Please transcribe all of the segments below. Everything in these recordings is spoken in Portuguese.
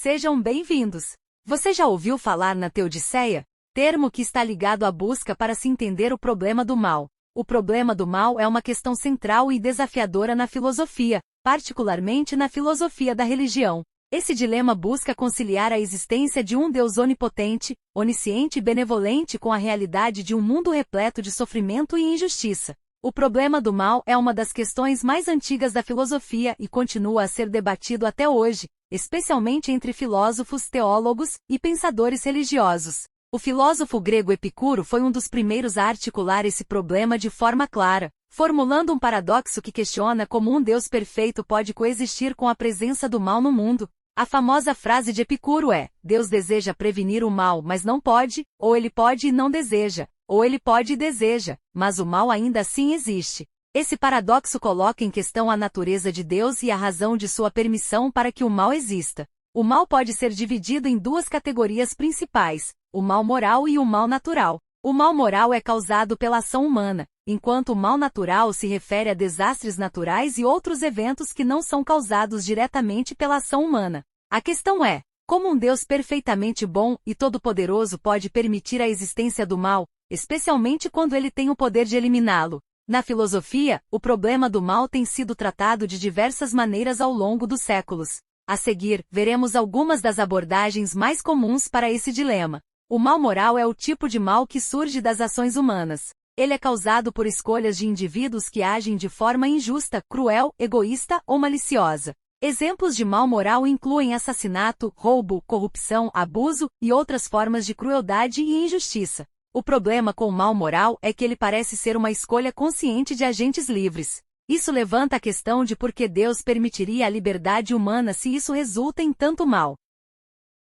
Sejam bem-vindos! Você já ouviu falar na teodiceia? Termo que está ligado à busca para se entender o problema do mal. O problema do mal é uma questão central e desafiadora na filosofia, particularmente na filosofia da religião. Esse dilema busca conciliar a existência de um Deus onipotente, onisciente e benevolente com a realidade de um mundo repleto de sofrimento e injustiça. O problema do mal é uma das questões mais antigas da filosofia e continua a ser debatido até hoje, especialmente entre filósofos, teólogos e pensadores religiosos. O filósofo grego Epicuro foi um dos primeiros a articular esse problema de forma clara, formulando um paradoxo que questiona como um Deus perfeito pode coexistir com a presença do mal no mundo. A famosa frase de Epicuro é: Deus deseja prevenir o mal, mas não pode, ou ele pode e não deseja, ou ele pode e deseja, mas o mal ainda assim existe. Esse paradoxo coloca em questão a natureza de Deus e a razão de sua permissão para que o mal exista. O mal pode ser dividido em duas categorias principais: o mal moral e o mal natural. O mal moral é causado pela ação humana, enquanto o mal natural se refere a desastres naturais e outros eventos que não são causados diretamente pela ação humana. A questão é: como um Deus perfeitamente bom e todo-poderoso pode permitir a existência do mal, especialmente quando ele tem o poder de eliminá-lo? Na filosofia, o problema do mal tem sido tratado de diversas maneiras ao longo dos séculos. A seguir, veremos algumas das abordagens mais comuns para esse dilema. O mal moral é o tipo de mal que surge das ações humanas. Ele é causado por escolhas de indivíduos que agem de forma injusta, cruel, egoísta ou maliciosa. Exemplos de mal moral incluem assassinato, roubo, corrupção, abuso e outras formas de crueldade e injustiça. O problema com o mal moral é que ele parece ser uma escolha consciente de agentes livres. Isso levanta a questão de por que Deus permitiria a liberdade humana se isso resulta em tanto mal.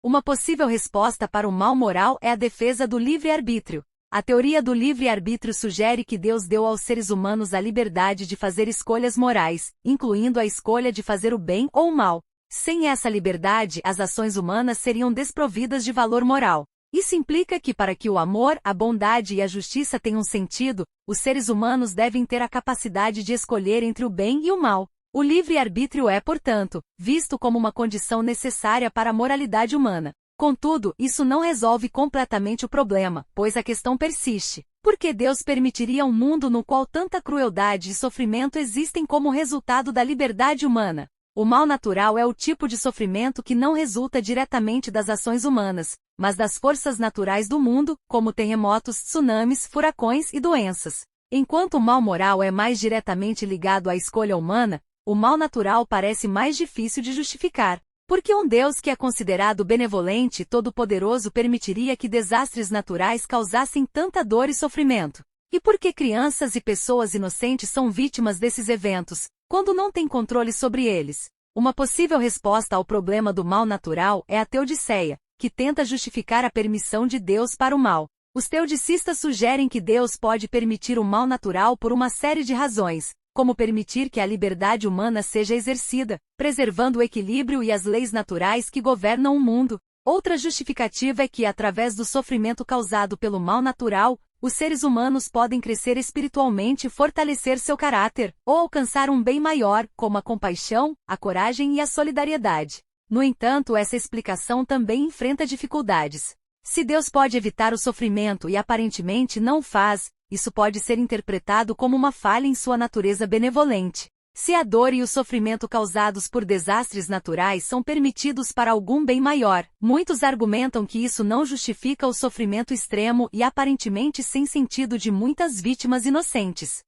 Uma possível resposta para o mal moral é a defesa do livre-arbítrio. A teoria do livre-arbítrio sugere que Deus deu aos seres humanos a liberdade de fazer escolhas morais, incluindo a escolha de fazer o bem ou o mal. Sem essa liberdade, as ações humanas seriam desprovidas de valor moral. Isso implica que para que o amor, a bondade e a justiça tenham sentido, os seres humanos devem ter a capacidade de escolher entre o bem e o mal. O livre-arbítrio é, portanto, visto como uma condição necessária para a moralidade humana. Contudo, isso não resolve completamente o problema, pois a questão persiste. Por que Deus permitiria um mundo no qual tanta crueldade e sofrimento existem como resultado da liberdade humana? O mal natural é o tipo de sofrimento que não resulta diretamente das ações humanas, mas das forças naturais do mundo, como terremotos, tsunamis, furacões e doenças. Enquanto o mal moral é mais diretamente ligado à escolha humana, o mal natural parece mais difícil de justificar. Porque um Deus que é considerado benevolente e todo-poderoso permitiria que desastres naturais causassem tanta dor e sofrimento? E por que crianças e pessoas inocentes são vítimas desses eventos, quando não têm controle sobre eles? Uma possível resposta ao problema do mal natural é a teodiceia, que tenta justificar a permissão de Deus para o mal. Os teodicistas sugerem que Deus pode permitir o mal natural por uma série de razões, como permitir que a liberdade humana seja exercida, preservando o equilíbrio e as leis naturais que governam o mundo. Outra justificativa é que, através do sofrimento causado pelo mal natural, os seres humanos podem crescer espiritualmente e fortalecer seu caráter, ou alcançar um bem maior, como a compaixão, a coragem e a solidariedade. No entanto, essa explicação também enfrenta dificuldades. Se Deus pode evitar o sofrimento e aparentemente não o faz, isso pode ser interpretado como uma falha em sua natureza benevolente. Se a dor e o sofrimento causados por desastres naturais são permitidos para algum bem maior, muitos argumentam que isso não justifica o sofrimento extremo e aparentemente sem sentido de muitas vítimas inocentes.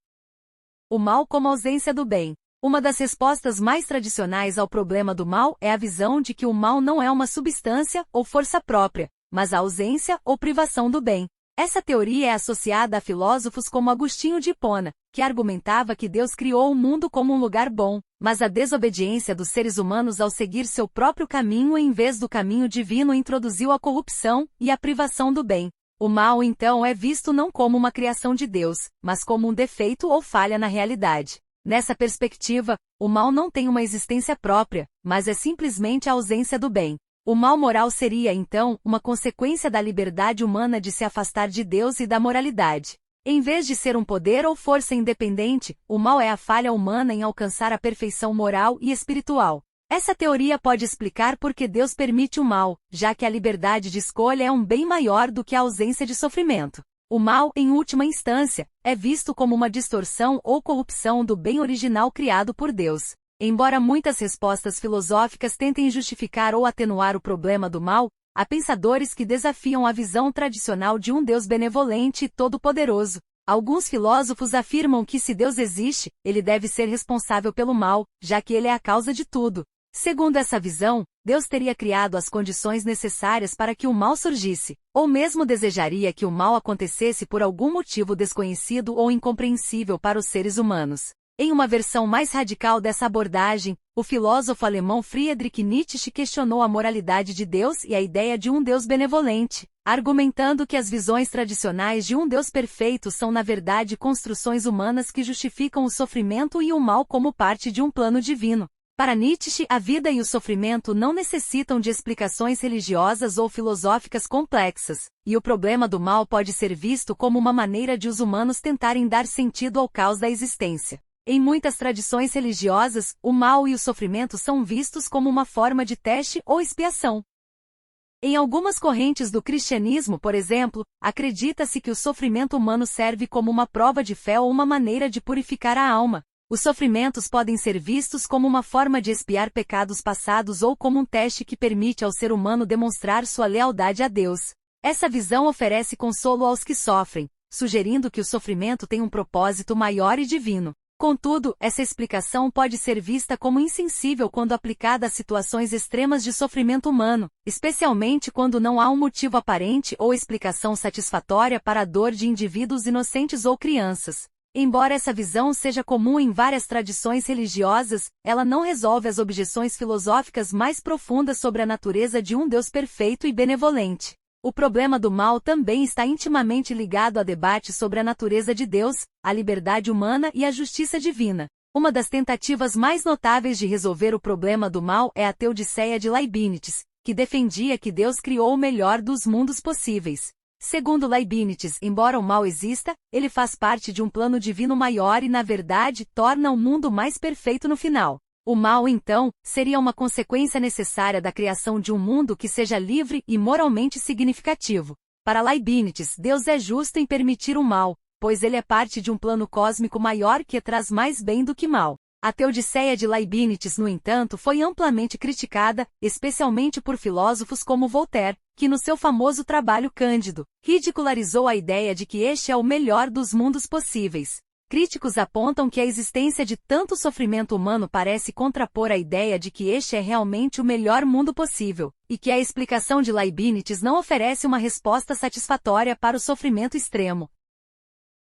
O mal como ausência do bem. Uma das respostas mais tradicionais ao problema do mal é a visão de que o mal não é uma substância ou força própria, mas a ausência ou privação do bem. Essa teoria é associada a filósofos como Agostinho de Hipona, que argumentava que Deus criou o mundo como um lugar bom, mas a desobediência dos seres humanos ao seguir seu próprio caminho em vez do caminho divino introduziu a corrupção e a privação do bem. O mal, então, é visto não como uma criação de Deus, mas como um defeito ou falha na realidade. Nessa perspectiva, o mal não tem uma existência própria, mas é simplesmente a ausência do bem. O mal moral seria, então, uma consequência da liberdade humana de se afastar de Deus e da moralidade. Em vez de ser um poder ou força independente, o mal é a falha humana em alcançar a perfeição moral e espiritual. Essa teoria pode explicar por que Deus permite o mal, já que a liberdade de escolha é um bem maior do que a ausência de sofrimento. O mal, em última instância, é visto como uma distorção ou corrupção do bem original criado por Deus. Embora muitas respostas filosóficas tentem justificar ou atenuar o problema do mal, há pensadores que desafiam a visão tradicional de um Deus benevolente e todo-poderoso. Alguns filósofos afirmam que se Deus existe, ele deve ser responsável pelo mal, já que ele é a causa de tudo. Segundo essa visão, Deus teria criado as condições necessárias para que o mal surgisse, ou mesmo desejaria que o mal acontecesse por algum motivo desconhecido ou incompreensível para os seres humanos. Em uma versão mais radical dessa abordagem, o filósofo alemão Friedrich Nietzsche questionou a moralidade de Deus e a ideia de um Deus benevolente, argumentando que as visões tradicionais de um Deus perfeito são na verdade construções humanas que justificam o sofrimento e o mal como parte de um plano divino. Para Nietzsche, a vida e o sofrimento não necessitam de explicações religiosas ou filosóficas complexas, e o problema do mal pode ser visto como uma maneira de os humanos tentarem dar sentido ao caos da existência. Em muitas tradições religiosas, o mal e o sofrimento são vistos como uma forma de teste ou expiação. Em algumas correntes do cristianismo, por exemplo, acredita-se que o sofrimento humano serve como uma prova de fé ou uma maneira de purificar a alma. Os sofrimentos podem ser vistos como uma forma de expiar pecados passados ou como um teste que permite ao ser humano demonstrar sua lealdade a Deus. Essa visão oferece consolo aos que sofrem, sugerindo que o sofrimento tem um propósito maior e divino. Contudo, essa explicação pode ser vista como insensível quando aplicada a situações extremas de sofrimento humano, especialmente quando não há um motivo aparente ou explicação satisfatória para a dor de indivíduos inocentes ou crianças. Embora essa visão seja comum em várias tradições religiosas, ela não resolve as objeções filosóficas mais profundas sobre a natureza de um Deus perfeito e benevolente. O problema do mal também está intimamente ligado a debates sobre a natureza de Deus, a liberdade humana e a justiça divina. Uma das tentativas mais notáveis de resolver o problema do mal é a Teodiceia de Leibniz, que defendia que Deus criou o melhor dos mundos possíveis. Segundo Leibniz, embora o mal exista, ele faz parte de um plano divino maior e, na verdade, torna o mundo mais perfeito no final. O mal, então, seria uma consequência necessária da criação de um mundo que seja livre e moralmente significativo. Para Leibniz, Deus é justo em permitir o mal, pois ele é parte de um plano cósmico maior que traz mais bem do que mal. A Teodiceia de Leibniz, no entanto, foi amplamente criticada, especialmente por filósofos como Voltaire, que no seu famoso trabalho Cândido, ridicularizou a ideia de que este é o melhor dos mundos possíveis. Críticos apontam que a existência de tanto sofrimento humano parece contrapor a ideia de que este é realmente o melhor mundo possível, e que a explicação de Leibniz não oferece uma resposta satisfatória para o sofrimento extremo.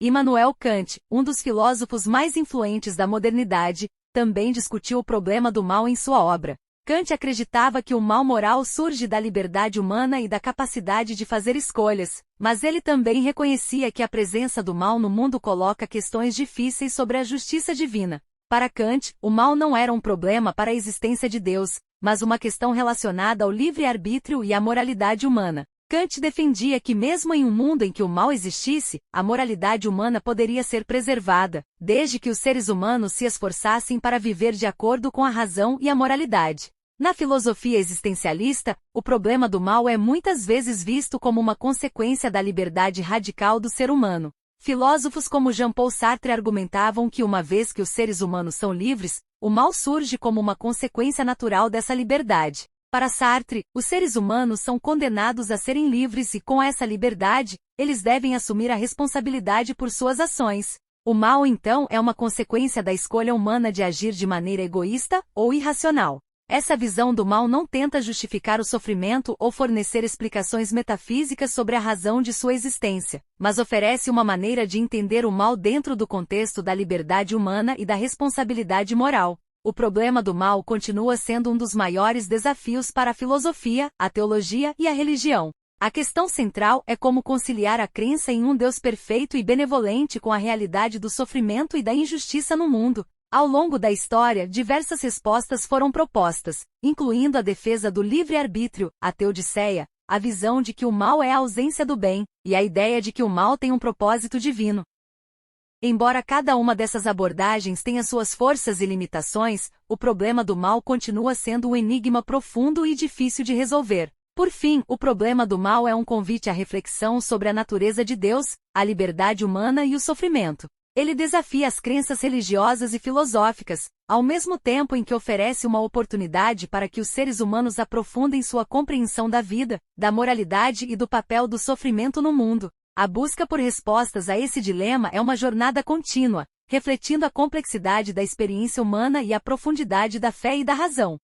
Immanuel Kant, um dos filósofos mais influentes da modernidade, também discutiu o problema do mal em sua obra. Kant acreditava que o mal moral surge da liberdade humana e da capacidade de fazer escolhas, mas ele também reconhecia que a presença do mal no mundo coloca questões difíceis sobre a justiça divina. Para Kant, o mal não era um problema para a existência de Deus, mas uma questão relacionada ao livre-arbítrio e à moralidade humana. Kant defendia que mesmo em um mundo em que o mal existisse, a moralidade humana poderia ser preservada, desde que os seres humanos se esforçassem para viver de acordo com a razão e a moralidade. Na filosofia existencialista, o problema do mal é muitas vezes visto como uma consequência da liberdade radical do ser humano. Filósofos como Jean-Paul Sartre argumentavam que uma vez que os seres humanos são livres, o mal surge como uma consequência natural dessa liberdade. Para Sartre, os seres humanos são condenados a serem livres e, com essa liberdade, eles devem assumir a responsabilidade por suas ações. O mal, então, é uma consequência da escolha humana de agir de maneira egoísta ou irracional. Essa visão do mal não tenta justificar o sofrimento ou fornecer explicações metafísicas sobre a razão de sua existência, mas oferece uma maneira de entender o mal dentro do contexto da liberdade humana e da responsabilidade moral. O problema do mal continua sendo um dos maiores desafios para a filosofia, a teologia e a religião. A questão central é como conciliar a crença em um Deus perfeito e benevolente com a realidade do sofrimento e da injustiça no mundo. Ao longo da história, diversas respostas foram propostas, incluindo a defesa do livre-arbítrio, a Teodiceia, a visão de que o mal é a ausência do bem, e a ideia de que o mal tem um propósito divino. Embora cada uma dessas abordagens tenha suas forças e limitações, o problema do mal continua sendo um enigma profundo e difícil de resolver. Por fim, o problema do mal é um convite à reflexão sobre a natureza de Deus, a liberdade humana e o sofrimento. Ele desafia as crenças religiosas e filosóficas, ao mesmo tempo em que oferece uma oportunidade para que os seres humanos aprofundem sua compreensão da vida, da moralidade e do papel do sofrimento no mundo. A busca por respostas a esse dilema é uma jornada contínua, refletindo a complexidade da experiência humana e a profundidade da fé e da razão.